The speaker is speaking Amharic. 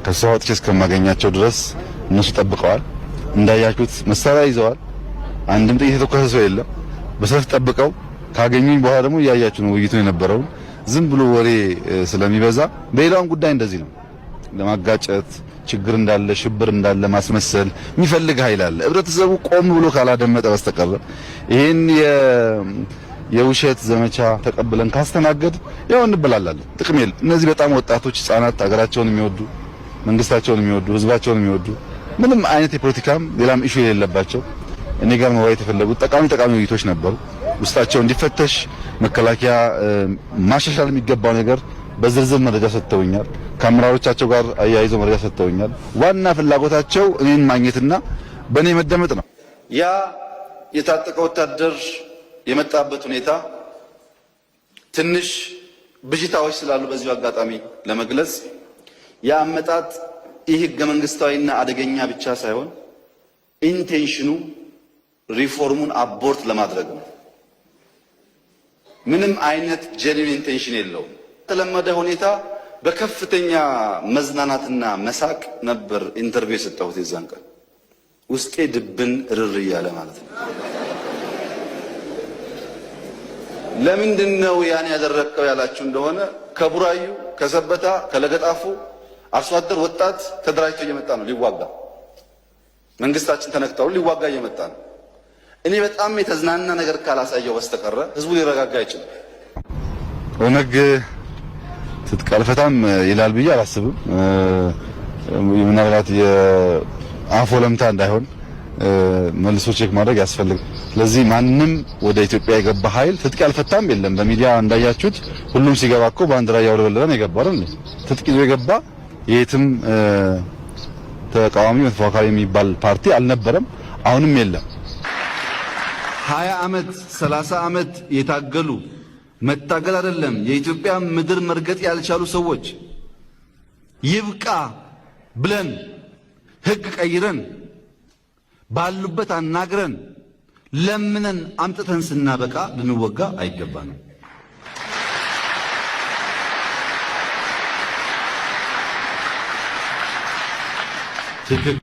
ከሷ ወጥቼ እስከማገኛቸው ድረስ እነሱ ጠብቀዋል። እንዳያችሁት መሳሪያ ይዘዋል። አንድም ጥይት የተኮሰ ሰው የለም። በሰልፍ ጠብቀው ካገኙኝ በኋላ ደግሞ እያያችሁ ነው ውይይቱ የነበረው። ዝም ብሎ ወሬ ስለሚበዛ በሌላውም ጉዳይ እንደዚህ ነው። ለማጋጨት ችግር እንዳለ ሽብር እንዳለ ማስመሰል የሚፈልግ ኃይል አለ። ህብረተሰቡ ቆም ብሎ ካላደመጠ በስተቀር ይሄን የውሸት ዘመቻ ተቀብለን ካስተናገድ ያው እንበላላለን። ጥቅም የለም። እነዚህ በጣም ወጣቶች፣ ህፃናት ሀገራቸውን የሚወዱ መንግስታቸውን የሚወዱ ህዝባቸውን የሚወዱ ምንም አይነት የፖለቲካም ሌላም ኢሹ የሌለባቸው እኔ ጋር መወያየት የፈለጉት ጠቃሚ ውይይቶች ነበሩ። ውስጣቸው እንዲፈተሽ መከላከያ ማሻሻል የሚገባው ነገር በዝርዝር መረጃ ሰጥተውኛል። ከአመራሮቻቸው ጋር አያይዘው መረጃ ሰጥተውኛል። ዋና ፍላጎታቸው እኔን ማግኘትና በእኔ መደመጥ ነው። ያ የታጠቀ ወታደር የመጣበት ሁኔታ ትንሽ ብዥታዎች ስላሉ በዚሁ አጋጣሚ ለመግለጽ የአመጣጥ ይህ ህገ መንግስታዊና አደገኛ ብቻ ሳይሆን ኢንቴንሽኑ ሪፎርሙን አቦርት ለማድረግ ነው። ምንም አይነት ጄኒን ኢንቴንሽን የለውም። የተለመደ ሁኔታ በከፍተኛ መዝናናትና መሳቅ ነበር ኢንተርቪው የሰጠሁት። የዛን ቀን ውስጤ ድብን እርር እያለ ማለት ነው። ለምንድነው ያን ያደረከው ያላችሁ እንደሆነ ከቡራዩ፣ ከሰበታ፣ ከለገጣፉ አርሶ አደር ወጣት ተደራጅቶ እየመጣ ነው ሊዋጋ። መንግስታችን ተነክተው ሊዋጋ እየመጣ ነው። እኔ በጣም የተዝናና ነገር ካላሳየው በስተቀረ ህዝቡ ሊረጋጋ አይችልም። ኦነግ ትጥቅ አልፈታም ይላል ብዬ አላስብም። ምናልባት የአፎ ለምታ እንዳይሆን መልሶ ቼክ ማድረግ ያስፈልጋል። ስለዚህ ማንም ወደ ኢትዮጵያ የገባ ኃይል ትጥቅ አልፈታም የለም። በሚዲያ እንዳያችሁት ሁሉም ሲገባ እኮ ባንዲራ ያውለበለበ ነው የገባው አይደል? ትጥቅ ይዞ የገባ የትም ተቃዋሚ ተፎካካሪ የሚባል ፓርቲ አልነበረም፣ አሁንም የለም። 20 ዓመት 30 ዓመት የታገሉ መታገል አይደለም የኢትዮጵያ ምድር መርገጥ ያልቻሉ ሰዎች ይብቃ ብለን ህግ ቀይረን ባሉበት አናግረን ለምነን አምጥተን ስናበቃ ልንወጋ አይገባንም። ትክክል